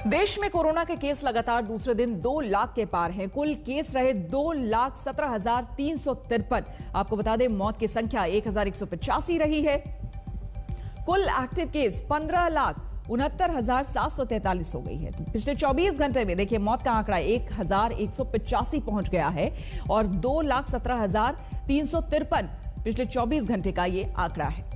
देश में कोरोना के केस लगातार दूसरे दिन 2 लाख के पार हैं। कुल केस रहे 2,17,353। आपको बता दें मौत की संख्या 1,185 रही है। कुल एक्टिव केस 15,69,743 हो गई है। तो पिछले 24 घंटे में देखिए मौत का आंकड़ा 1,185 पहुंच गया है और 2,17,353 पिछले 24 घंटे का ये आंकड़ा है।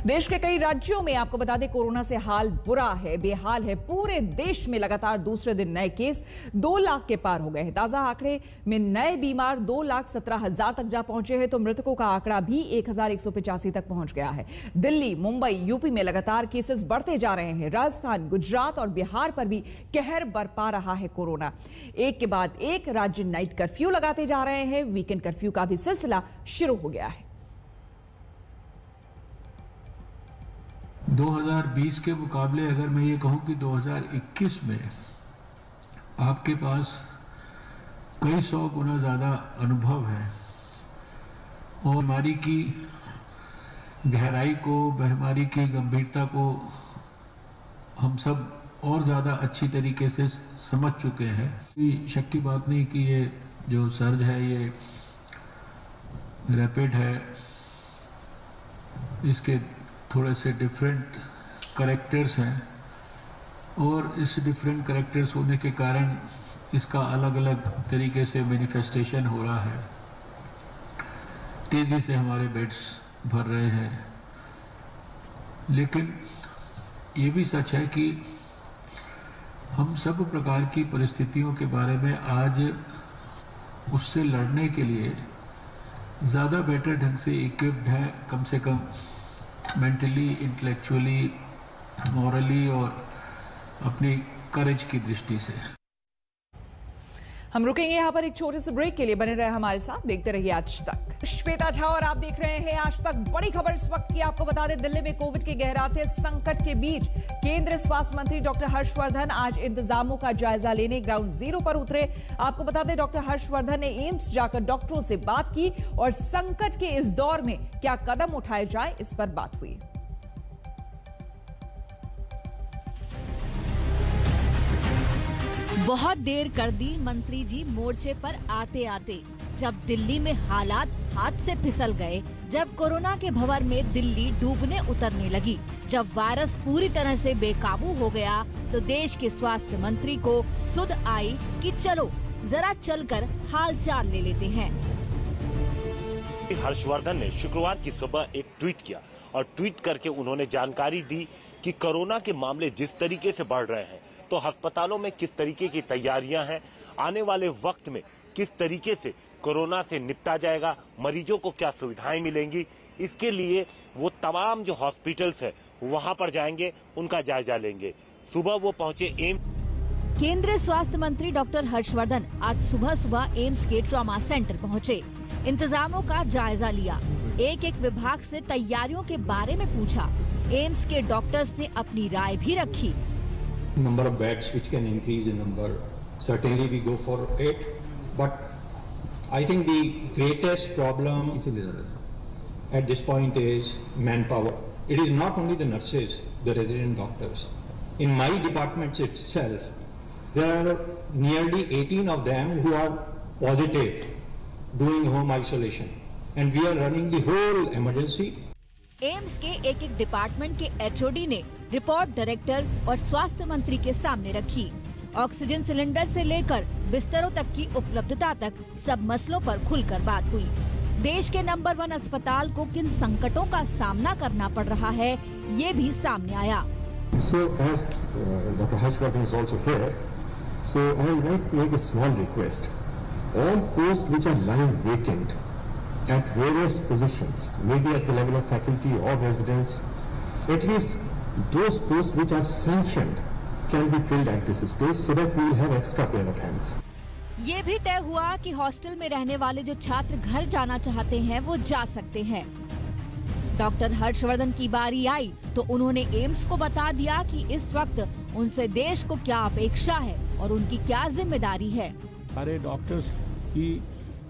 देश के कई राज्यों में आपको बता दें कोरोना से हाल बुरा है, बेहाल है। पूरे देश में लगातार दूसरे दिन नए केस 2 लाख के पार हो गए हैं। ताजा आंकड़े में नए बीमार 2,17,000 तक जा पहुंचे हैं, तो मृतकों का आंकड़ा भी 1,185 तक पहुंच गया है। दिल्ली, मुंबई, यूपी में लगातार केसेस बढ़ते जा रहे हैं। राजस्थान, गुजरात और बिहार पर भी कहर बरपा रहा है कोरोना। एक के बाद एक राज्य नाइट कर्फ्यू लगाते जा रहे हैं। वीकेंड कर्फ्यू का भी सिलसिला शुरू हो गया है। 2020 के मुकाबले अगर मैं ये कहूं कि 2021 में आपके पास कई 100 गुना ज़्यादा अनुभव है और बीमारी की गहराई को, बीमारी की गंभीरता को हम सब और ज़्यादा अच्छी तरीके से समझ चुके हैं। कोई शक की बात नहीं कि ये जो सर्ज है ये रैपिड है, इसके थोड़े से डिफरेंट करैक्टर्स हैं और इस डिफरेंट करैक्टर्स होने के कारण इसका अलग अलग तरीके से मैनिफेस्टेशन हो रहा है। तेजी से हमारे बेड्स भर रहे हैं, लेकिन ये भी सच है कि हम सब प्रकार की परिस्थितियों के बारे में आज उससे लड़ने के लिए ज़्यादा बेटर ढंग से इक्विप्ड है, कम से कम मेंटली, इंटेलेक्चुअली, मॉरली और अपनी करेज की दृष्टि से। हम रुकेंगे यहाँ पर एक छोटे से ब्रेक के लिए। बने रहे हमारे साथ, देखते रहिए आज तक। श्वेता झा और आप देख रहे हैं आज तक। बड़ी खबर इस वक्त की आपको बता दें, दिल्ली में कोविड के गहराते संकट के बीच केंद्रीय स्वास्थ्य मंत्री डॉक्टर हर्षवर्धन आज इंतजामों का जायजा लेने ग्राउंड जीरो पर उतरे। आपको बता दें डॉक्टर हर्षवर्धन ने एम्स जाकर डॉक्टरों से बात की और संकट के इस दौर में क्या कदम उठाए जाए इस पर बात हुई। बहुत देर कर दी मंत्री जी मोर्चे पर आते आते। जब दिल्ली में हालात हाथ से फिसल गए, जब कोरोना के भंवर में दिल्ली डूबने उतरने लगी, जब वायरस पूरी तरह से बेकाबू हो गया, तो देश के स्वास्थ्य मंत्री को सुध आई कि चलो जरा चलकर हालचाल ले लेते हैं। हर्षवर्धन ने शुक्रवार की सुबह एक ट्वीट किया और ट्वीट करके उन्होंने जानकारी दी कि कोरोना के मामले जिस तरीके से बढ़ रहे हैं, तो अस्पतालों में किस तरीके की तैयारियां हैं, आने वाले वक्त में किस तरीके से कोरोना से निपटा जाएगा, मरीजों को क्या सुविधाएं मिलेंगी, इसके लिए वो तमाम जो हॉस्पिटल्स है वहां पर जाएंगे, उनका जायजा लेंगे। सुबह वो पहुंचे एम्स। केंद्रीय स्वास्थ्य मंत्री डॉक्टर हर्षवर्धन आज सुबह सुबह एम्स के ट्रॉमा सेंटर पहुंचे, इंतजामों का जायजा लिया, एक एक विभाग से तैयारियों के बारे में पूछा। एम्स के डॉक्टर्स ने अपनी राय भी रखी। Number of beds which can increase in number, certainly we go for it, but I think the greatest problem at this point is manpower. It is not only the nurses, the resident doctors. In my department itself, there are nearly 18 of them who are positive doing home isolation, and we are running the whole emergency. AIIMS के एक एक department के HOD ने report director और स्वास्थ्य मंत्री के सामने रखी। ऑक्सीजन सिलेंडर से लेकर बिस्तरों तक की उपलब्धता तक सब मसलों पर खुलकर बात हुई। देश के नंबर 1 अस्पताल को किन संकटों का सामना करना पड़ रहा है, ये भी सामने आया। So as Dr. Harshvardhan is also here, so I would like to make a small request. All posts which are lying vacant at various positions, maybe at the level of faculty or residents, at least those posts which are sanctioned can be filled at this stage so that we will have extra pair of hands. ये भी तय हुआ कि hostel में रहने वाले जो छात्र घर जाना चाहते हैं वो जा सकते हैं। डॉक्टर हर्षवर्धन की बारी आई तो उन्होंने एम्स को बता दिया कि इस वक्त उनसे देश को क्या अपेक्षा है और उनकी क्या जिम्मेदारी है। सारे डॉक्टर्स की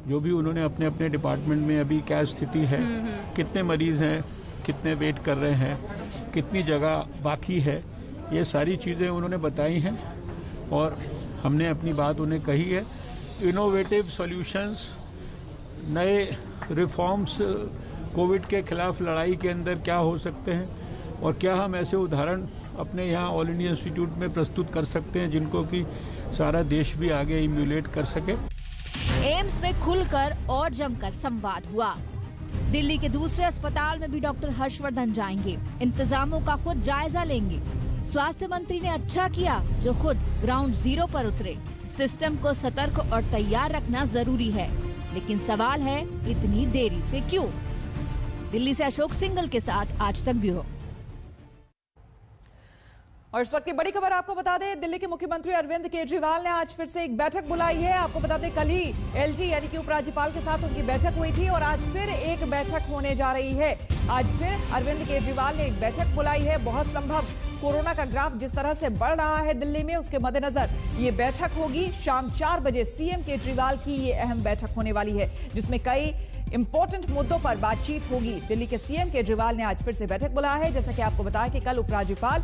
जो भी उन्होंने अपने अपने डिपार्टमेंट में अभी क्या स्थिति है, कितने मरीज हैं, कितने वेट कर रहे हैं, कितनी जगह बाकी है, ये सारी चीज़ें उन्होंने बताई हैं और हमने अपनी बात उन्हें कही है। इनोवेटिव सॉल्यूशंस, नए रिफॉर्म्स कोविड के खिलाफ लड़ाई के अंदर क्या हो सकते हैं और क्या हम ऐसे उदाहरण अपने यहाँ ऑल इंडिया इंस्टीट्यूट में प्रस्तुत कर सकते हैं जिनको कि सारा देश भी आगे इम्यूलेट कर सके। एम्स में खुलकर और जमकर संवाद हुआ। दिल्ली के दूसरे अस्पताल में भी डॉक्टर हर्षवर्धन जाएंगे, इंतजामों का खुद जायजा लेंगे। स्वास्थ्य मंत्री ने अच्छा किया जो खुद ग्राउंड जीरो पर उतरे। सिस्टम को सतर्क और तैयार रखना जरूरी है, लेकिन सवाल है इतनी देरी से क्यों? दिल्ली से अशोक सिंघल के साथ आज तक ब्यूरो। और इस वक्त की बड़ी खबर आपको बता दें, दिल्ली के मुख्यमंत्री अरविंद केजरीवाल ने आज फिर से एक बैठक बुलाई है। आपको बता दें कल ही एलजी यानी कि उपराज्यपाल के साथ उनकी बैठक हुई थी और आज फिर एक बैठक होने जा रही है। आज फिर अरविंद केजरीवाल ने एक बैठक बुलाई है। बहुत संभव कोरोना का ग्राफ जिस तरह से बढ़ रहा है दिल्ली में, उसके मद्देनजर ये बैठक होगी। शाम 4 बजे सीएम केजरीवाल की ये अहम बैठक होने वाली है जिसमें कई इंपॉर्टेंट मुद्दों पर बातचीत होगी। दिल्ली के सीएम केजरीवाल ने आज फिर से बैठक बुलाया है। जैसा कि आपको बताया कि कल उपराज्यपाल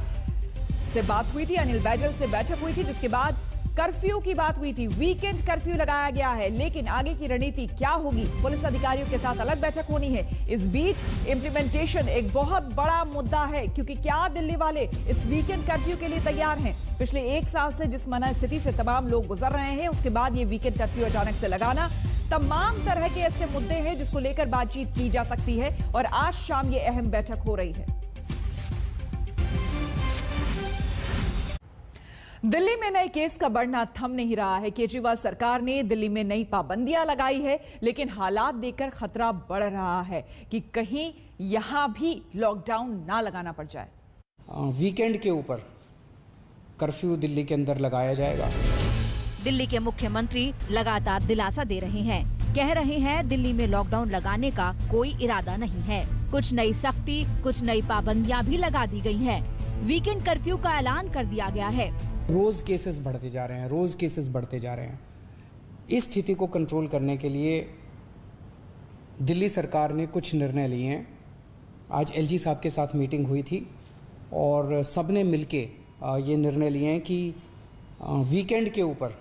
से बात हुई थी, अनिल बैजल से बैठक हुई थी, जिसके बाद कर्फ्यू की बात हुई थी। वीकेंड कर्फ्यू लगाया गया है, लेकिन आगे की रणनीति क्या होगी? पुलिस अधिकारियों के साथ अलग बैठक होनी है। इस बीच इंप्लीमेंटेशन एक बहुत बड़ा मुद्दा है, क्योंकि क्या दिल्ली वाले इस वीकेंड कर्फ्यू के लिए तैयार हैं? पिछले 1 साल से जिस मना स्थिति से तमाम लोग गुजर रहे हैं, उसके बाद ये वीकेंड कर्फ्यू अचानक से लगाना, तमाम तरह के ऐसे मुद्दे हैं जिसको लेकर बातचीत की जा सकती है और आज शाम ये अहम बैठक हो रही है। दिल्ली में नए केस का बढ़ना थम नहीं रहा है। केजरीवाल सरकार ने दिल्ली में नई पाबंदियां लगाई है, लेकिन हालात देखकर खतरा बढ़ रहा है कि कहीं यहां भी लॉकडाउन ना लगाना पड़ जाए। वीकेंड के ऊपर कर्फ्यू दिल्ली के अंदर लगाया जाएगा। दिल्ली के मुख्यमंत्री लगातार दिलासा दे रहे हैं, कह रहे हैं दिल्ली में लॉकडाउन लगाने का कोई इरादा नहीं है। कुछ नई सख्ती, कुछ नई पाबंदियां भी लगा दी गई हैं। वीकेंड कर्फ्यू का ऐलान कर दिया गया है। रोज केसेस बढ़ते जा रहे हैं। इस स्थिति को कंट्रोल करने के लिए दिल्ली सरकार ने कुछ निर्णय लिए हैं। आज एलजी साहब के साथ मीटिंग हुई थी और सबने मिलके ये निर्णय लिए हैं कि वीकेंड के ऊपर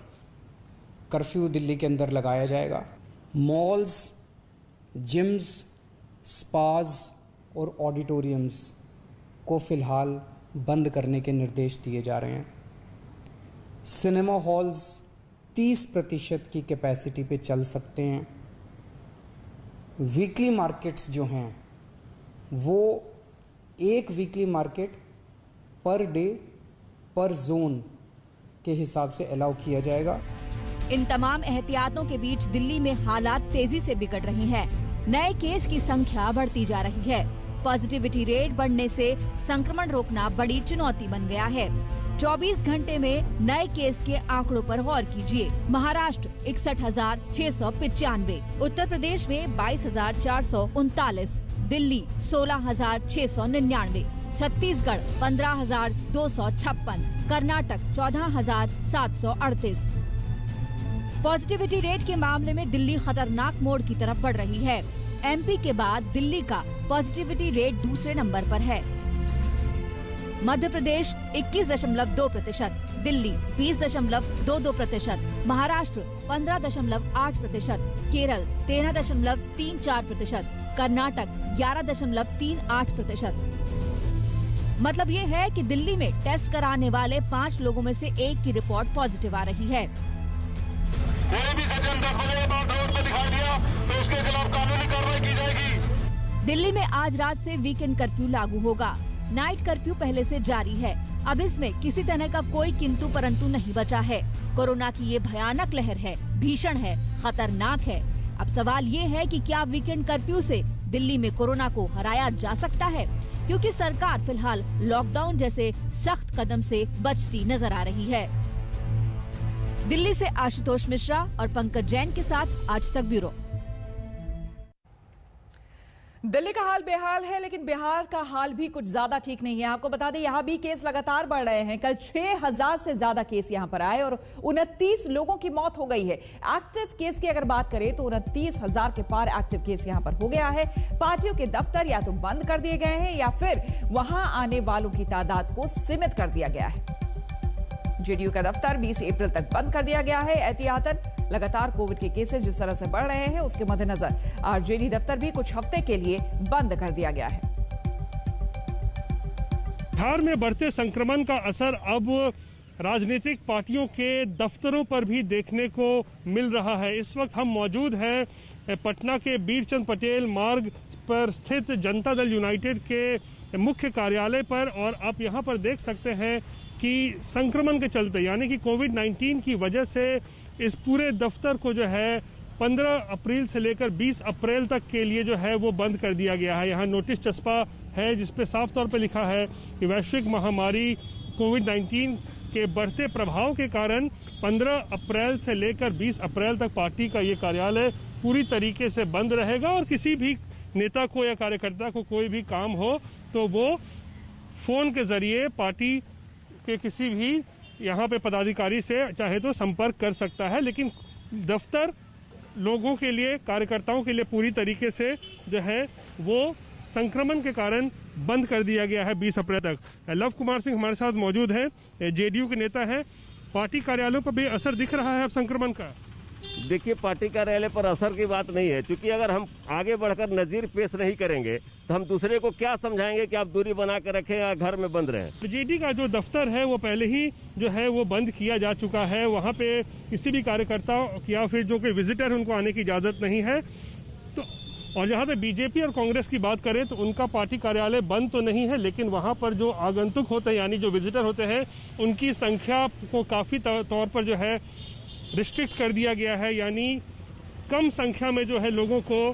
कर्फ्यू दिल्ली के अंदर लगाया जाएगा। मॉल्स, जिम्स, स्पाज और ऑडिटोरियम्स को फिलहाल बंद करने के निर्देश दिए जा रहे हैं। सिनेमा हॉल्स 30% की कैपेसिटी पे चल सकते हैं। वीकली मार्केट्स जो हैं वो एक वीकली मार्केट पर डे पर जोन के हिसाब से अलाउ किया जाएगा। इन तमाम एहतियातों के बीच दिल्ली में हालात तेजी से बिगड़ रहे हैं। नए केस की संख्या बढ़ती जा रही है। पॉजिटिविटी रेट बढ़ने से संक्रमण रोकना बड़ी चुनौती बन गया है। 24 घंटे में नए केस के आंकड़ों पर गौर कीजिए। महाराष्ट्र 61,695, उत्तर प्रदेश में 22,439, दिल्ली 16,699, छत्तीसगढ़ 15,256, कर्नाटक 14,738। पॉजिटिविटी रेट के मामले में दिल्ली खतरनाक मोड़ की तरफ बढ़ रही है। एमपी के बाद दिल्ली का पॉजिटिविटी रेट दूसरे नंबर पर है। मध्य प्रदेश 21.2%, दिल्ली 20.22%, महाराष्ट्र 15.8%, केरल 13.34%, कर्नाटक 11.38%। मतलब ये है कि दिल्ली में टेस्ट कराने वाले 5 लोगों में से 1 की रिपोर्ट पॉजिटिव आ रही है। कोई भी सज्जन 10 बजे बाद रोड पर दिखाई दिया तो उसके खिलाफ कानूनी कार्रवाई की जाएगी। दिल्ली में आज रात से वीकेंड कर्फ्यू लागू होगा। नाइट कर्फ्यू पहले से जारी है। अब इसमें किसी तरह का कोई किंतु परंतु नहीं बचा है। कोरोना की ये भयानक लहर है, भीषण है, खतरनाक है। अब सवाल ये है कि क्या वीकेंड कर्फ्यू से दिल्ली में कोरोना को हराया जा सकता है, क्योंकि सरकार फिलहाल लॉकडाउन जैसे सख्त कदम से बचती नजर आ रही है। दिल्ली से आशुतोष मिश्रा और पंकज जैन के साथ आज तक ब्यूरो। दिल्ली का हाल बेहाल है, लेकिन बिहार का हाल भी कुछ ज्यादा ठीक नहीं है। आपको बता दें, यहां भी केस लगातार बढ़ रहे हैं। कल 6000 से ज्यादा केस यहां पर आए और 29 लोगों की मौत हो गई है। एक्टिव केस की अगर बात करें तो 29,000 के पार एक्टिव केस यहां पर हो गया है। पार्टियों के दफ्तर या तो बंद कर दिए गए हैं या फिर वहां आने वालों की तादाद को सीमित कर दिया गया है। जेडीयू का दफ्तर 20 अप्रैल तक बंद कर दिया गया है। एहतियातन लगातार कोविड के केसेस जिस तरह से बढ़ रहे हैं, उसके मद्देनजर आरजेडी दफ्तर भी कुछ हफ्ते के लिए बंद कर दिया गया है। बिहार में बढ़ते संक्रमण का असर अब राजनीतिक पार्टियों के दफ्तरों पर भी देखने को मिल रहा है। इस वक्त हम मौजूद हैं पटना के बीरचंद पटेल मार्ग पर स्थित जनता दल यूनाइटेड के मुख्य कार्यालय पर, और आप यहां पर देख सकते हैं कि संक्रमण के चलते यानी कि कोविड-19 की वजह से इस पूरे दफ्तर को जो है 15 अप्रैल से लेकर 20 अप्रैल तक के लिए जो है वो बंद कर दिया गया है। यहाँ नोटिस चस्पा है जिस पे साफ तौर पे लिखा है कि वैश्विक महामारी कोविड-19 के बढ़ते प्रभाव के कारण 15 अप्रैल से लेकर 20 अप्रैल तक पार्टी का ये कार्यालय पूरी तरीके से बंद रहेगा और किसी भी नेता को या कार्यकर्ता को कोई भी काम हो तो वो फोन के जरिए पार्टी के किसी भी यहाँ पे पदाधिकारी से चाहे तो संपर्क कर सकता है, लेकिन दफ्तर लोगों के लिए, कार्यकर्ताओं के लिए पूरी तरीके से जो है वो संक्रमण के कारण बंद कर दिया गया है 20 अप्रैल तक। लव कुमार सिंह हमारे साथ मौजूद हैं, जेडीयू के नेता हैं। पार्टी कार्यालयों पर भी असर दिख रहा है अब संक्रमण का? देखिए, पार्टी कार्यालय पर असर की बात नहीं है, क्योंकि अगर हम आगे बढ़कर नजीर पेश नहीं करेंगे तो हम दूसरे को क्या समझाएंगे कि आप दूरी बना कर रखें या घर में बंद रहें। जेडी का जो दफ्तर है वो पहले ही जो है वो बंद किया जा चुका है। वहाँ पे किसी भी कार्यकर्ता या फिर जो कोई विजिटर है उनको आने की इजाजत नहीं है। तो और जहाँ पे बीजेपी और कांग्रेस की बात करें तो उनका पार्टी कार्यालय बंद तो नहीं है, लेकिन वहाँ पर जो आगंतुक होते हैं यानी जो विजिटर होते हैं उनकी संख्या को काफ़ी तौर पर जो है रिस्ट्रिक्ट कर दिया गया है, यानी कम संख्या में जो है लोगों को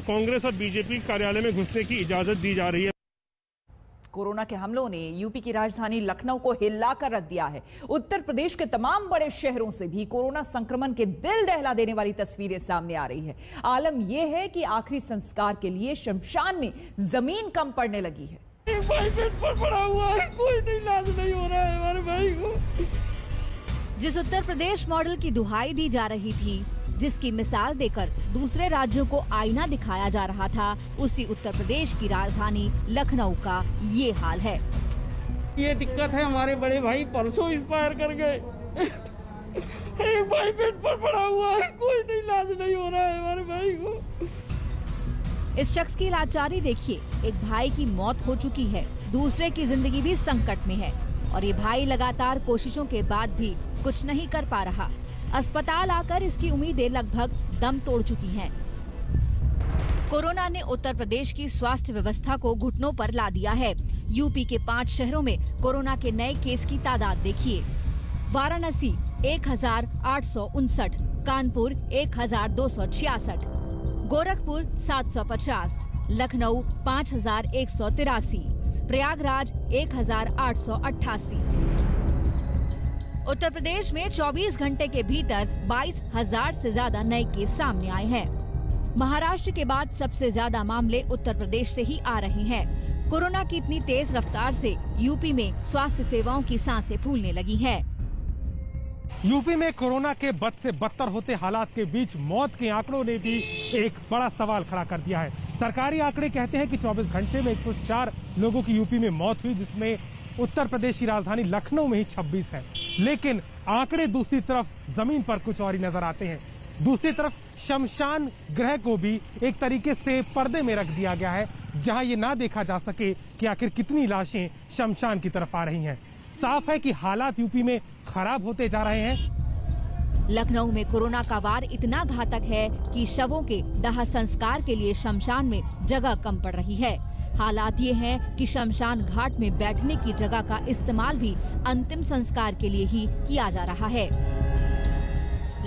कांग्रेस और बीजेपी कार्यालय में घुसने की इजाजत दी जा रही है। कोरोना के हमलों ने यूपी की राजधानी लखनऊ को हिलाकर रख दिया है। उत्तर प्रदेश के तमाम बड़े शहरों से भी कोरोना संक्रमण के दिल दहला देने वाली तस्वीरें सामने आ रही है। आलम यह है कि आखिरी संस्कार के लिए शमशान में जमीन कम पड़ने लगी है। एक भाई पेट पर पड़ा हुआ है, कोई इलाज नहीं हो रहा है हमारे भाई को। जिस उत्तर प्रदेश मॉडल की दुहाई दी जा रही थी, जिसकी मिसाल देकर दूसरे राज्यों को आईना दिखाया जा रहा था, उसी उत्तर प्रदेश की राजधानी लखनऊ का ये हाल है। ये दिक्कत है, हमारे बड़े भाई परसों एक्सपायर कर गए। एक भाई पेट पर पड़ा हुआ है, कोई इलाज नहीं हो रहा है हमारे भाई को। इस शख्स की लाचारी देखिए, एक भाई की मौत हो चुकी है, दूसरे की जिंदगी भी संकट में है और ये भाई लगातार कोशिशों के बाद भी कुछ नहीं कर पा रहा। अस्पताल आकर इसकी उम्मीदें लगभग दम तोड़ चुकी हैं। कोरोना ने उत्तर प्रदेश की स्वास्थ्य व्यवस्था को घुटनों पर ला दिया है। यूपी के 5 शहरों में कोरोना के नए केस की तादाद देखिए। वाराणसी 1859, कानपुर 1266, गोरखपुर 750, लखनऊ 5183, प्रयागराज 1888। उत्तर प्रदेश में 24 घंटे के भीतर 22,000 से ज्यादा नए केस सामने आए हैं। महाराष्ट्र के बाद सबसे ज्यादा मामले उत्तर प्रदेश से ही आ रहे हैं। कोरोना की इतनी तेज रफ्तार से यूपी में स्वास्थ्य सेवाओं की सांसें फूलने लगी हैं। यूपी में कोरोना के बद से बदतर होते हालात के बीच मौत के आंकड़ों ने भी एक बड़ा सवाल खड़ा कर दिया है। सरकारी आंकड़े कहते हैं कि 24 घंटे में 104 लोगों की यूपी में मौत हुई, जिसमें उत्तर प्रदेश की राजधानी लखनऊ में ही 26 है। लेकिन आंकड़े दूसरी तरफ जमीन पर कुछ और ही नजर आते हैं। दूसरी तरफ शमशान गृह को भी एक तरीके से पर्दे में रख दिया गया है, जहां ये ना देखा जा सके कि आखिर कितनी लाशें शमशान की तरफ आ रही हैं। साफ है कि हालात यूपी में खराब होते जा रहे हैं। लखनऊ में कोरोना का वार इतना घातक है कि शवों के दाह संस्कार के लिए शमशान में जगह कम पड़ रही है। हालात ये हैं कि शमशान घाट में बैठने की जगह का इस्तेमाल भी अंतिम संस्कार के लिए ही किया जा रहा है।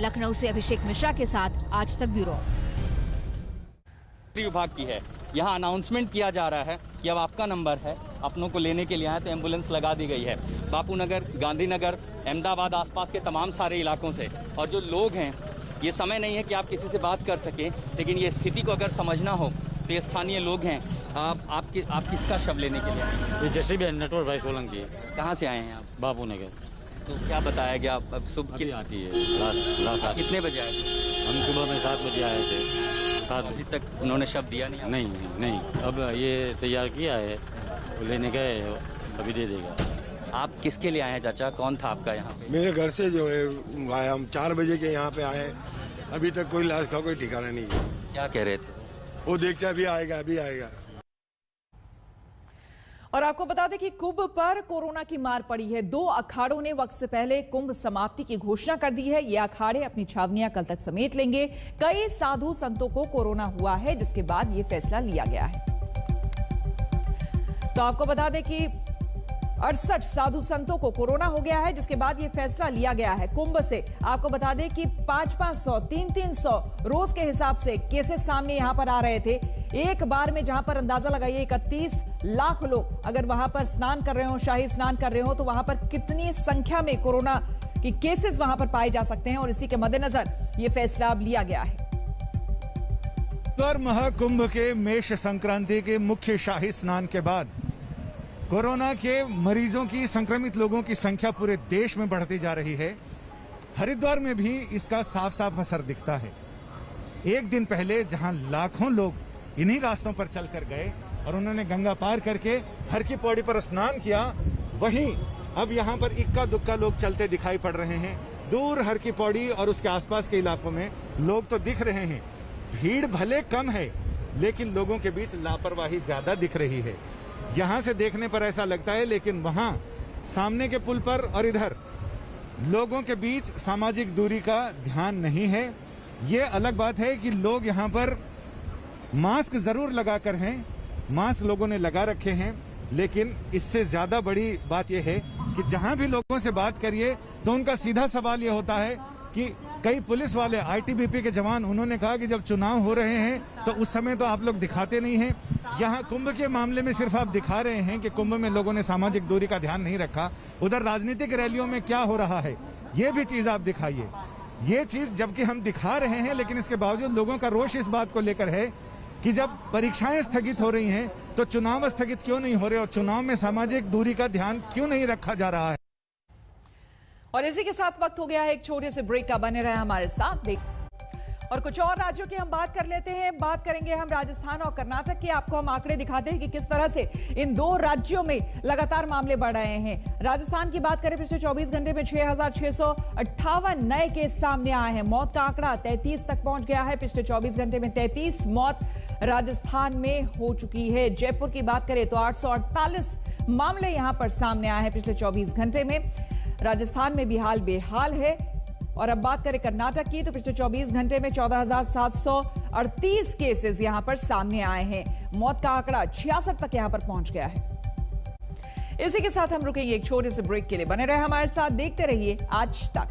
लखनऊ से अभिषेक मिश्रा के साथ आज तक ब्यूरो। विभाग की है, यहाँ अनाउंसमेंट किया जा रहा है कि अब आपका नंबर है, अपनों को लेने के लिए आए तो एम्बुलेंस लगा दी गई है। बापूनगर, गांधीनगर, अहमदाबाद आसपास के तमाम सारे इलाकों से। और जो लोग हैं, ये समय नहीं है कि आप किसी से बात कर सकें, लेकिन ये स्थिति को अगर समझना हो तो ये स्थानीय लोग हैं। आप किसका शव लेने के लिए आए? जैसे भी नटवर भाई सोलंकी। कहाँ से आए हैं आप? बापू नगर। तो क्या बताया गया? अब सुबह की आती है लाश। कितने बजे आए थे? हम सुबह में 7 बजे आए थे। 7 अभी तक उन्होंने शव दिया नहीं? नहीं। अब ये तैयार किया है, लेने गए, अभी दे देगा। आप किसके लिए आए हैं चाचा? कौन था आपका यहाँ पे? मेरे घर से जो है आए, हम 4 बजे के यहाँ पे आए, अभी तक कोई लाश का कोई ठिकाना नहीं है। क्या कह रहे थे? वो देखते अभी आएगा। और आपको बता दें कि कुंभ पर कोरोना की मार पड़ी है। 2 अखाड़ों ने वक्त से पहले कुंभ समाप्ति की घोषणा कर दी है। ये अखाड़े अपनी छावनियां कल तक समेट लेंगे। कई साधु संतों को कोरोना हुआ है, जिसके बाद ये फैसला लिया गया है। तो आपको बता दें कि 68 साधु संतों को कोरोना हो गया है, जिसके बाद ये फैसला लिया गया है। कुंभ से आपको बता दें कि 500-500, 300-300 रोज के हिसाब से केसेस सामने यहां पर आ रहे थे। एक बार में जहां पर अंदाजा लगाइए 31 लाख लोग अगर वहां पर स्नान कर रहे हो, शाही स्नान कर रहे हो, तो वहां पर कितनी संख्या में कोरोना के केसेस वहां पर पाए जा सकते हैं, और इसी के मद्देनजर यह फैसला अब लिया गया है। महाकुंभ के मेष संक्रांति के मुख्य शाही स्नान के बाद कोरोना के मरीजों की, संक्रमित लोगों की संख्या पूरे देश में बढ़ती जा रही है। हरिद्वार में भी इसका साफ साफ असर दिखता है। एक दिन पहले जहां लाखों लोग इन्हीं रास्तों पर चलकर गए और उन्होंने गंगा पार करके हर की पौड़ी पर स्नान किया, वहीं अब यहां पर इक्का दुक्का लोग चलते दिखाई पड़ रहे हैं। दूर हर की पौड़ी और उसके आसपास के इलाकों में लोग तो दिख रहे हैं। भीड़ भले कम है, लेकिन लोगों के बीच लापरवाही ज्यादा दिख रही है। यहां से देखने पर ऐसा लगता है, लेकिन वहां सामने के पुल पर और इधर लोगों के बीच सामाजिक दूरी का ध्यान नहीं है। ये अलग बात है कि लोग यहां पर मास्क जरूर लगाकर हैं, मास्क लोगों ने लगा रखे हैं, लेकिन इससे ज्यादा बड़ी बात यह है कि जहां भी लोगों से बात करिए तो उनका सीधा सवाल यह होता है कि कई पुलिस वाले, आईटीबीपी के जवान, उन्होंने कहा कि जब चुनाव हो रहे हैं तो उस समय तो आप लोग दिखाते नहीं हैं। यहाँ कुंभ के मामले में सिर्फ आप दिखा रहे हैं कि कुंभ में लोगों ने सामाजिक दूरी का ध्यान नहीं रखा। उधर राजनीतिक रैलियों में क्या हो रहा है, ये भी चीज आप दिखाइए। ये चीज जबकि हम दिखा रहे हैं, लेकिन इसके बावजूद लोगों का रोष इस बात को लेकर है कि जब परीक्षाएं स्थगित हो रही हैं तो चुनाव स्थगित क्यों नहीं हो रहे, और चुनाव में सामाजिक दूरी का ध्यान क्यों नहीं रखा जा रहा है। और इसी के साथ वक्त हो गया है एक छोटे से ब्रेक का। बने रहे हमारे साथ। और कुछ और राज्यों की हम बात कर लेते हैं। बात करेंगे हम राजस्थान और कर्नाटक की। आपको हम आंकड़े दिखाते हैं कि किस तरह से इन 2 राज्यों में लगातार मामले बढ़ रहे हैं। राजस्थान की बात करें, पिछले 24 घंटे में 6,658 नए केस सामने आए हैं। मौत का आंकड़ा 33 तक पहुंच गया है। पिछले 24 घंटे में 33 मौत राजस्थान में हो चुकी है। जयपुर की बात करें तो 848 मामले यहां पर सामने आए हैं पिछले 24 घंटे में। राजस्थान में भी हाल बेहाल है। और अब बात करें कर्नाटक की, तो पिछले 24 घंटे में 14,738 केसेस यहां पर सामने आए हैं। मौत का आंकड़ा 66 तक यहां पर पहुंच गया है। इसी के साथ हम रुकेंगे एक छोटे से ब्रेक के लिए। बने रहे हमारे साथ, देखते रहिए आज तक।